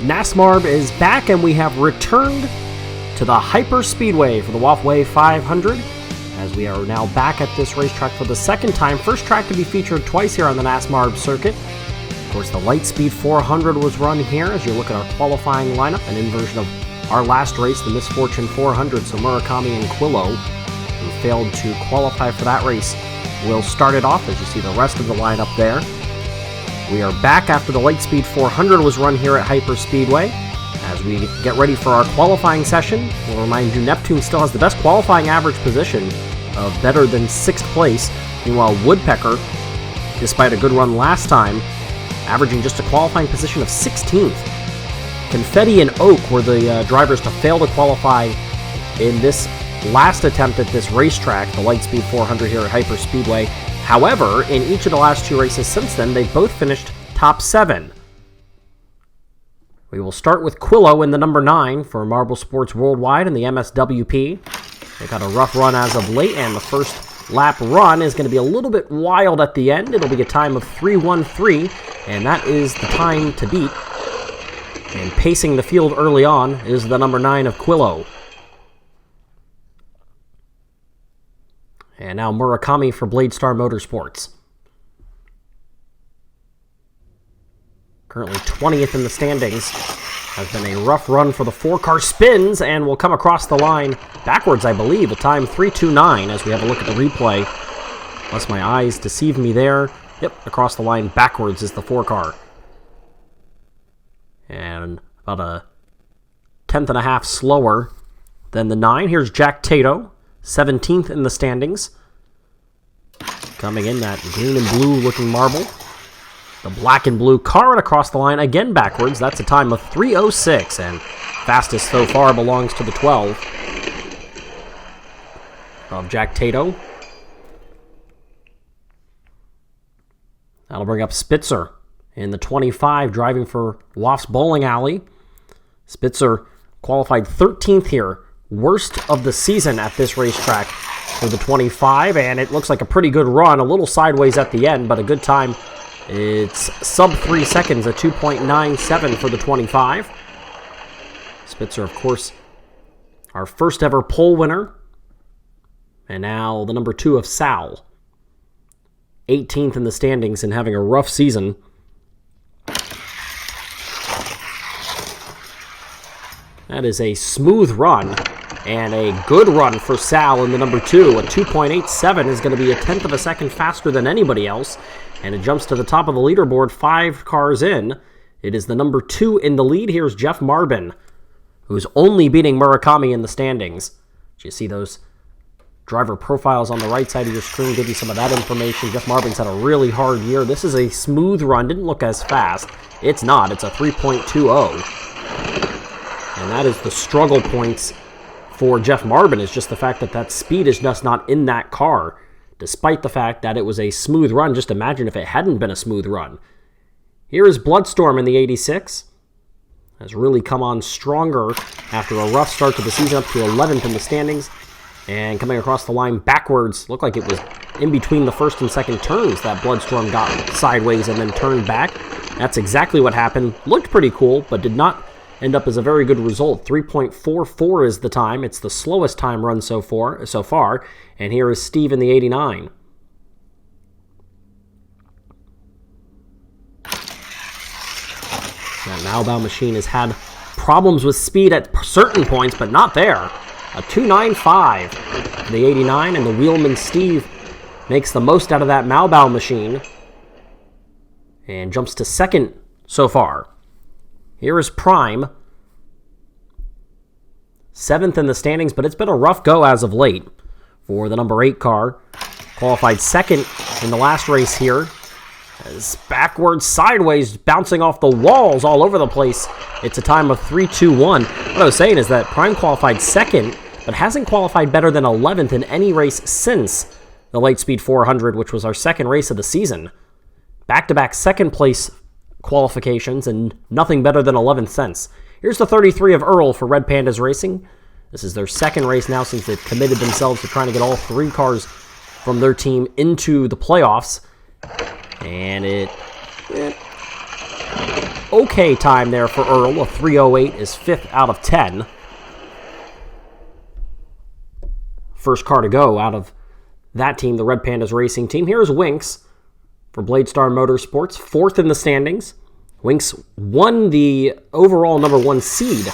NASMARB is back, and we have returned to the Hyper Speedway for the WofWay 500, as we are now back at this racetrack for the second time. First track to be featured twice here on the NASMARB circuit. Of course, the Lightspeed 400 was run here. As you look at our qualifying lineup, an inversion of our last race, the Misfortune 400. So Murakami and Quillo, who failed to qualify for that race, will start it off, as you see the rest of the lineup there. We are back after the Lightspeed 400 was run here at Hyper Speedway. As we get ready for our qualifying session, we'll remind you Neptune still has the best qualifying average position of better than 6th place. Meanwhile, Woodpecker, despite a good run last time, averaging just a qualifying position of 16th. Confetti and Oak were the drivers to fail to qualify in this last attempt at this racetrack, the Lightspeed 400 here at Hyper Speedway. However, in each of the last two races since then, they've both finished top 7. We will start with Quillo in the number 9 for Marble Sports Worldwide in the MSWP. They've had a rough run as of late, and the first lap run is going to be a little bit wild at the end. It'll be a time of 3:13, and that is the time to beat. And pacing the field early on is the number 9 of Quillo. And now Murakami for Bladestar Motorsports. Currently 20th in the standings. Has been a rough run for the 4-car spins, and will come across the line backwards, I believe. A time 3:29 as we have a look at the replay. Unless my eyes deceive me there. Yep, across the line backwards is the 4-car. And about a 10th and a half slower than the 9. Here's Jack Tato, 17th in the standings. Coming in that green and blue looking marble. The black and blue car, and across the line again backwards. That's a time of 3:06, and fastest so far belongs to the 12 of Jack Tato. That'll bring up Spitzer in the 25, driving for Woff's Bowling Alley. Spitzer qualified 13th here. Worst of the season at this racetrack for the 25, and it looks like a pretty good run. A little sideways at the end, but a good time. It's sub 3 seconds, a 2.97 for the 25. Spitzer, of course, our first ever pole winner. And now the number 2 of Sal. 18th in the standings and having a rough season. That is a smooth run, and a good run for Sal in the number 2. A 2.87 is going to be a 10th of a second faster than anybody else, and it jumps to the top of the leaderboard 5 cars in. It is the number 2 in the lead. Here's Jeff Marbin, who's only beating Murakami in the standings. Do you see those driver profiles on the right side of your screen? Give you some of that information. Jeff Marbin's had a really hard year. This is a smooth run. Didn't look as fast. It's not. It's a 3.20. And that is the struggle points for Jeff Marbin, is just the fact that that speed is just not in that car, despite the fact that it was a smooth run. Just imagine if it hadn't been a smooth run. Here is Bloodstorm in the 86. Has really come on stronger after a rough start to the season, up to 11th in the standings. And coming across the line backwards, looked like it was in between the first and second turns that Bloodstorm got sideways and then turned back. That's exactly what happened. Looked pretty cool, but did not end up as a very good result. 3.44 is the time. It's the slowest time run so far. And here is Steve in the 89. That Malbow machine has had problems with speed at certain points, but not there. A 2.95 for the 89, and the wheelman Steve makes the most out of that Malbow machine and jumps to second so far. Here is Prime, 7th in the standings, but it's been a rough go as of late for the number 8 car. Qualified 2nd in the last race here. As backwards, sideways, bouncing off the walls all over the place. It's a time of 3:21. What I was saying is that Prime qualified 2nd, but hasn't qualified better than 11th in any race since the Lightspeed 400, which was our second race of the season. Back-to-back second place qualifications and nothing better than 11th since. Here's the 33 of Earl for Red Pandas Racing. This is their second race now since they've committed themselves to trying to get all 3 cars from their team into the playoffs. And okay time there for Earl. A 3:08 is 5th out of 10. First car to go out of that team, the Red Pandas Racing team. Here's Winks for Bladestar Motorsports, 4th in the standings. Winks won the overall #1 seed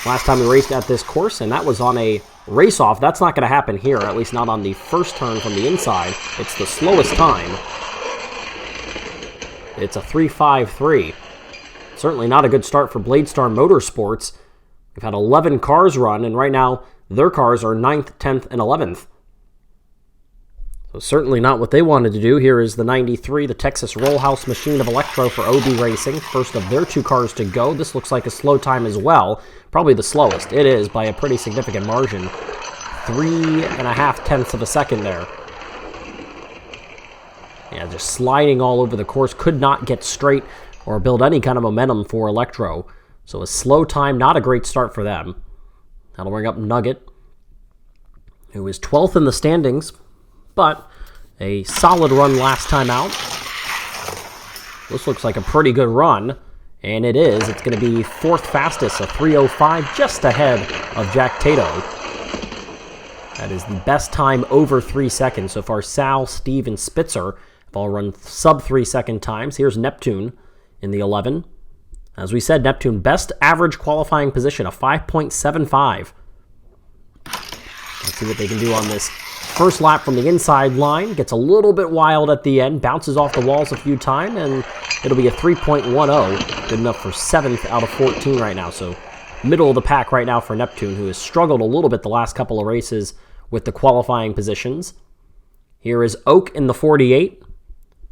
last time we raced at this course, and that was on a race-off. That's not going to happen here, at least not on the first turn from the inside. It's the slowest time. It's a 3:53. Certainly not a good start for Bladestar Motorsports. We've had 11 cars run, and right now their cars are 9th, 10th, and 11th. So certainly not what they wanted to do. Here is the 93, the Texas Rollhouse Machine of Electro for OB Racing. First of their 2 cars to go. This looks like a slow time as well. Probably the slowest. It is by a pretty significant margin. 3.5 tenths of a second there. Yeah, just sliding all over the course. Could not get straight or build any kind of momentum for Electro. So a slow time, not a great start for them. That'll bring up Nugget, who is 12th in the standings, but a solid run last time out. This looks like a pretty good run, and it is. It's going to be 4th fastest, a 3:05, just ahead of Jack Tato. That is the best time over 3 seconds. So far, Sal, Steve, and Spitzer have all run sub-3 second times. Here's Neptune in the 11. As we said, Neptune, best average qualifying position, a 5.75. Let's see what they can do on this first lap from the inside line. Gets a little bit wild at the end, bounces off the walls a few times, and it'll be a 3.10. Good enough for 7th out of 14 right now. So middle of the pack right now for Neptune, who has struggled a little bit the last couple of races with the qualifying positions. Here is Oak in the 48.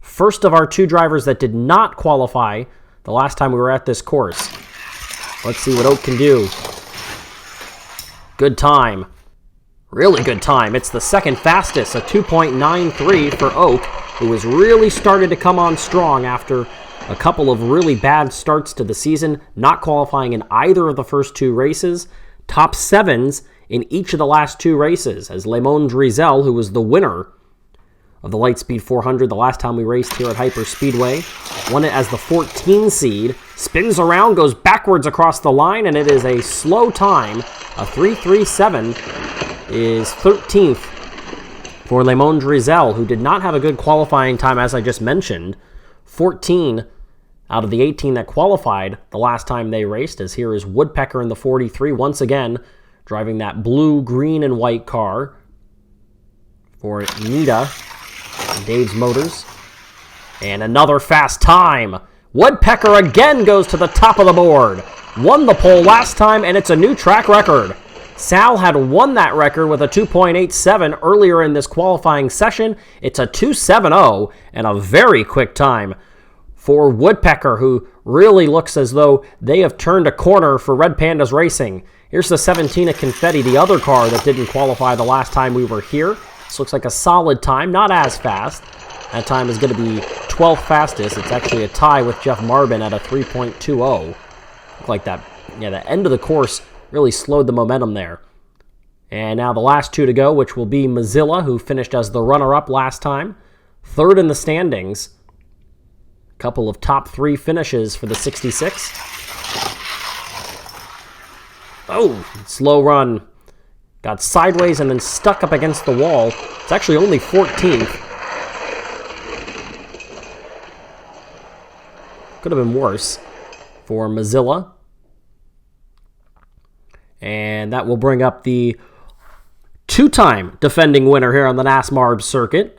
First of our 2 drivers that did not qualify the last time we were at this course. Let's see what Oak can do. Good time. Really good time. It's the 2nd fastest, a 2.93 for Oak, who has really started to come on strong after a couple of really bad starts to the season, not qualifying in either of the first 2 races. Top 7s in each of the last 2 races, as Lemon Drizel, who was the winner of the Lightspeed 400 the last time we raced here at Hyper Speedway, won it as the 14 seed, spins around, goes backwards across the line, and it is a slow time. A 3:37 is 13th for Lemon Drizel, who did not have a good qualifying time, as I just mentioned. 14 out of the 18 that qualified the last time they raced, as here is Woodpecker in the 43, once again driving that blue, green, and white car for Nita and Dave's Motors. And another fast time. Woodpecker again goes to the top of the board. Won the pole last time, and it's a new track record. Sal had won that record with a 2.87 earlier in this qualifying session. It's a 2.70 and a very quick time for Woodpecker, who really looks as though they have turned a corner for Red Pandas Racing. Here's the 17 of Confetti, the other car that didn't qualify the last time we were here. This looks like a solid time, not as fast. That time is going to be 12th fastest. It's actually a tie with Jeff Marbin at a 3.20. Look like that, yeah, the end of the course really slowed the momentum there. And now the last 2 to go, which will be Mozilla, who finished as the runner-up last time. 3rd in the standings. A couple of top 3 finishes for the 66. Oh, slow run. Got sideways and then stuck up against the wall. It's actually only 14th. Could have been worse for Mozilla. And that will bring up the 2-time defending winner here on the NASMARB circuit.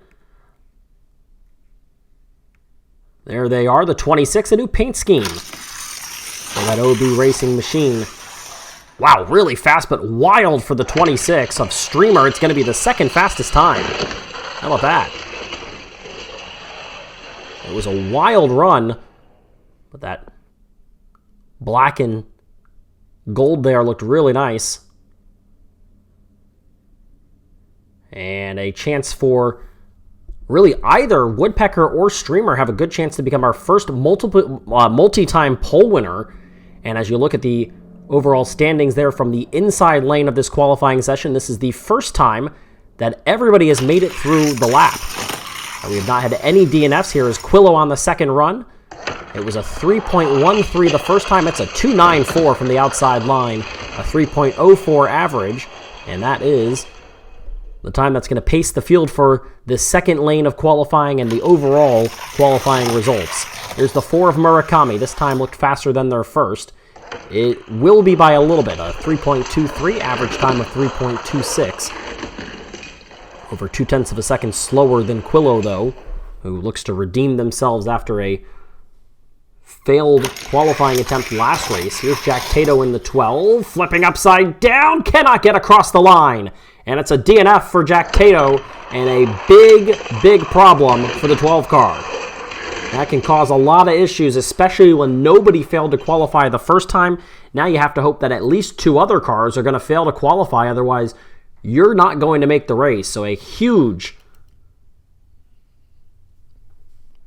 There they are, the 26, a new paint scheme for that OB Racing machine. Wow, really fast but wild for the 26 of Streamer. It's going to be the 2nd fastest time. How about that? It was a wild run, but that black and gold there looked really nice. And a chance for really either Woodpecker or Streamer have a good chance to become our first multi-time pole winner. And as you look at the overall standings there from the inside lane of this qualifying session, this is the first time that everybody has made it through the lap. We have not had any DNFs. Here is Quillo on the 2nd run. It was a 3.13 the first time. It's a 2.94 from the outside line, a 3.04 average, and that is the time that's going to pace the field for the second lane of qualifying and the overall qualifying results. Here's the 4 of Murakami. This time looked faster than their first. It will be by a little bit, a 3.23, average time of 3.26. Over 0.2 of a second slower than Quillo, though, who looks to redeem themselves after a failed qualifying attempt last race. Here's Jack Tato in the 12, flipping upside down, cannot get across the line. And it's a DNF for Jack Tato, and a big problem for the 12 car. That can cause a lot of issues, especially when nobody failed to qualify the first time. Now you have to hope that at least 2 other cars are going to fail to qualify, otherwise you're not going to make the race. So a huge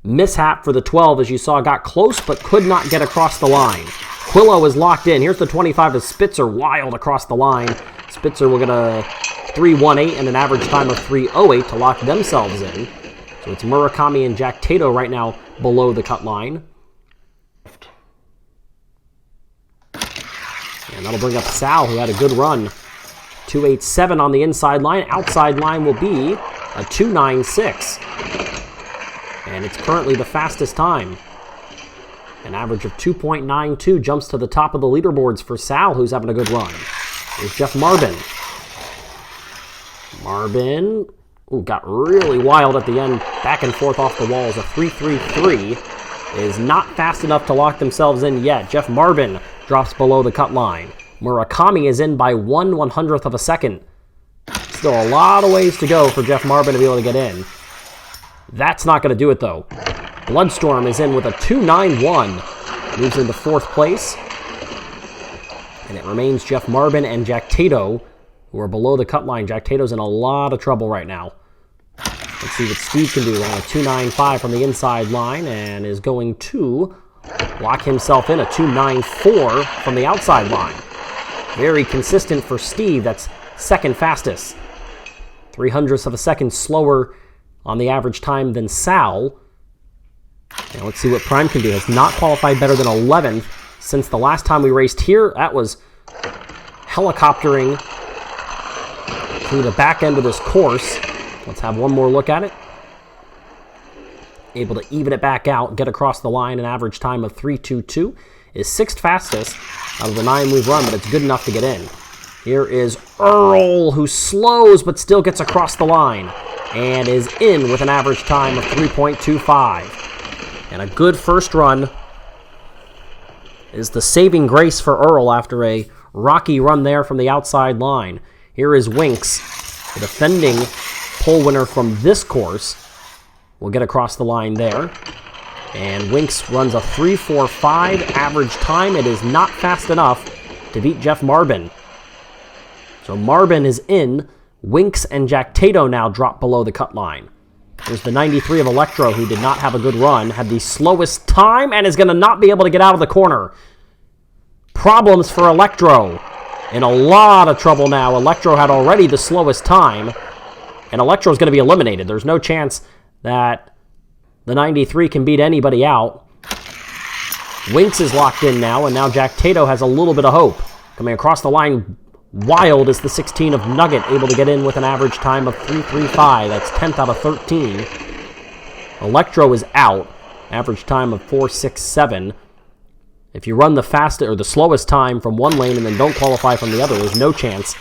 mishap for the 12, as you saw, got close but could not get across the line. Quillo is locked in. Here's the 25 of Spitzer, wild across the line. Spitzer will get a 3.18 and an average time of 3.08 to lock themselves in. So it's Murakami and Jack Tato right now below the cut line. And that'll bring up Sal, who had a good run. 2.87 on the inside line. Outside line will be a 2.96. And it's currently the fastest time. An average of 2.92 jumps to the top of the leaderboards for Sal, who's having a good run. Here's Jeff Marbin. Marbin got really wild at the end, back and forth off the walls. A 3.33 is not fast enough to lock themselves in yet. Jeff Marbin drops below the cut line. Murakami is in by 1/100th of a second. Still a lot of ways to go for Jeff Marbin to be able to get in. That's not going to do it, though. Bloodstorm is in with a 2.91. Moves into 4th place. And it remains Jeff Marbin and Jack Tato, who are below the cut line. Jack Tato's in a lot of trouble right now. Let's see what Steve can do. On a 2.95 from the inside line, and is going to lock himself in a 2.94 from the outside line. Very consistent for Steve. That's second fastest. 0.03 of a second slower on the average time than Sal. Now let's see what Prime can do. Has not qualified better than 11th since the last time we raced here. That was helicoptering through the back end of this course. Let's have one more look at it. Able to even it back out, get across the line. An average time of 3.22 is 6th fastest out of the 9 we've run, but it's good enough to get in. Here is Earl, who slows but still gets across the line and is in with an average time of 3.25. And a good first run is the saving grace for Earl after a rocky run there from the outside line. Here is Winks, the defending pole winner from this course. Will get across the line there. And Winks runs a 3.45 average time. It is not fast enough to beat Jeff Marbin. So Marbin is in. Winks and Jack Tato now drop below the cut line. There's the 93 of Electro, who did not have a good run, had the slowest time, and is going to not be able to get out of the corner. Problems for Electro. In a lot of trouble now. Electro had already the slowest time, and Electro's going to be eliminated. There's no chance that the 93 can beat anybody out. Winks is locked in now, and now Jack Tato has a little bit of hope. Coming across the line, wild is the 16 of Nugget, able to get in with an average time of 3.35. That's 10th out of 13. Electro is out, average time of 4.67. If you run the fastest or the slowest time from one lane and then don't qualify from the other, there's no chance.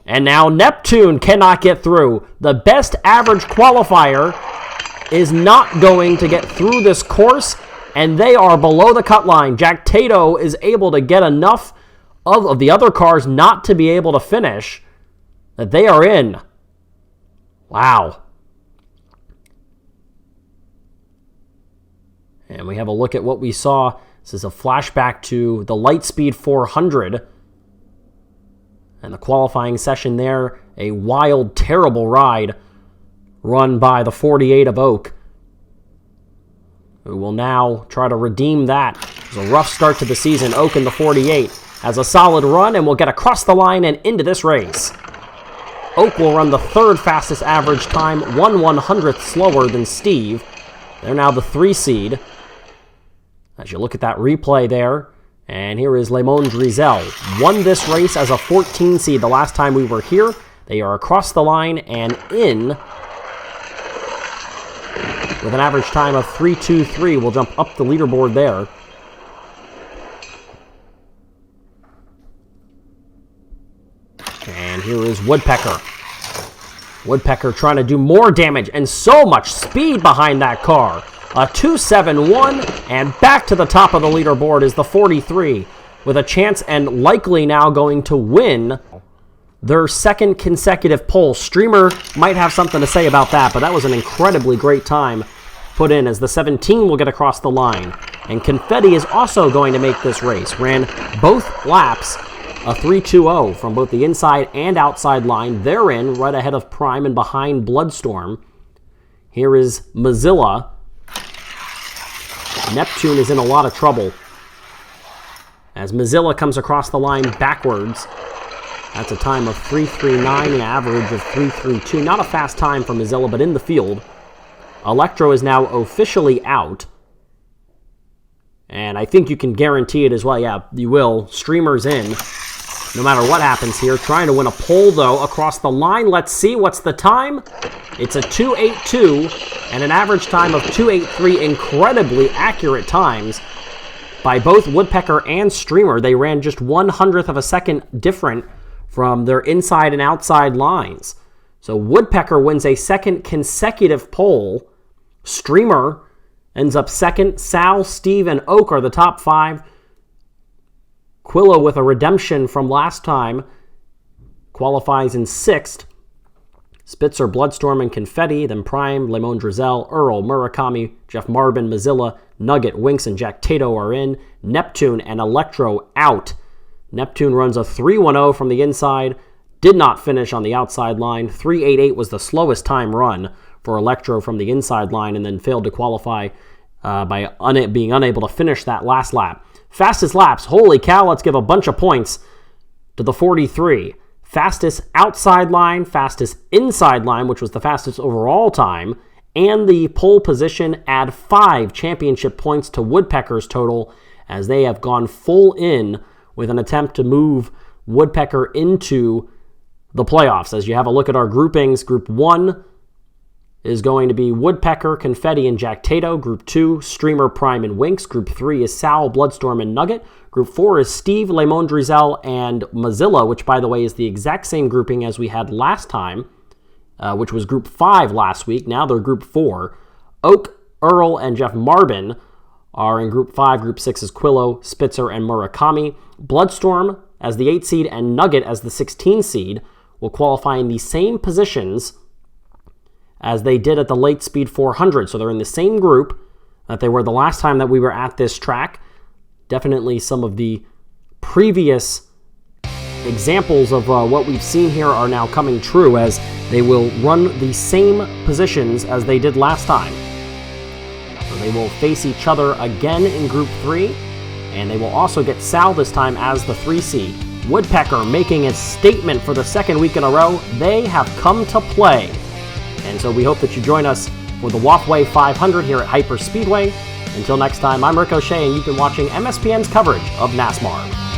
And now Neptune cannot get through. The best average qualifier is not going to get through this course, and they are below the cut line. Jack Tato is able to get enough of the other cars not to be able to finish that they are in. Wow. And we have a look at what we saw. This is a flashback to the Lightspeed 400 and the qualifying session there. A wild, terrible ride run by the 48 of Oak, who will now try to redeem that. It was a rough start to the season. Oak in the 48 has a solid run and will get across the line and into this race. Oak will run the 3rd fastest average time, 1/100th slower than Steve. They're now the 3 seed. As you look at that replay there, and here is Biedrzycki. Won this race as a 14 seed the last time we were here. They are across the line and in with an average time of 3:23. We'll jump up the leaderboard there. And here is Woodpecker. Woodpecker trying to do more damage and so much speed behind that car. A 2.71, and back to the top of the leaderboard is the 43, with a chance and likely now going to win their second consecutive pole. Streamer might have something to say about that, but that was an incredibly great time put in as the 17 will get across the line. And Confetti is also going to make this race. Ran both laps, a 3.20 from both the inside and outside line. They're in right ahead of Prime and behind Bloodstorm. Here is Mozilla. Neptune is in a lot of trouble as Mozilla comes across the line backwards. That's a time of 3.39, an average of 3.32. Not a fast time for Mozilla, but in the field. Electro is now officially out. And I think you can guarantee it as well. Yeah, you will. Streamer's in. No matter what happens here. Trying to win a pole, though, across the line. Let's see. What's the time? It's a 2.82 and an average time of 2.83. Incredibly accurate times by both Woodpecker and Streamer. They ran just 1/100th of a second different from their inside and outside lines. So Woodpecker wins a second consecutive pole. Streamer ends up second. Sal, Steve, and Oak are the top 5. Quillo, with a redemption from last time, qualifies in 6th. Spitzer, Bloodstorm, and Confetti. Then Prime, Biedrzycki, Earl, Murakami, Jeff Marbin, Mozilla, Nugget, Winks, and Jack Tato are in. Neptune and Electro out. Neptune runs a 3.10 from the inside. Did not finish on the outside line. 3.88 was the slowest time run for Electro from the inside line, and then failed to qualify by being unable to finish that last lap. Fastest laps, holy cow, let's give a bunch of points to the 43. Fastest outside line, fastest inside line, which was the fastest overall time, and the pole position add 5 championship points to Woodpecker's total, as they have gone full in with an attempt to move Woodpecker into the playoffs. As you have a look at our groupings, Group 1 is going to be Woodpecker, Confetti, and Jack Tato. Group 2, Streamer, Prime, and Winks. Group 3 is Sal, Bloodstorm, and Nugget. Group 4 is Steve, Biedrzycki, and Mozilla, which, by the way, is the exact same grouping as we had last time, which was Group 5 last week. Now they're Group 4. Oak, Earl, and Jeff Marbin are in Group 5. Group 6 is Quillo, Spitzer, and Murakami. Bloodstorm as the 8 seed and Nugget as the 16 seed will qualify in the same positions as they did at the Late Speed 400. So they're in the same group that they were the last time that we were at this track. Definitely some of the previous examples of what we've seen here are now coming true, as they will run the same positions as they did last time. So they will face each other again in Group 3, and they will also get Sal this time as the 3 seed. Woodpecker making its statement for the second week in a row. They have come to play. And so we hope that you join us for the WofWay 500 here at Hyper Speedway. Until next time, I'm Ricochet, and you've been watching MSPN's coverage of NASMARB.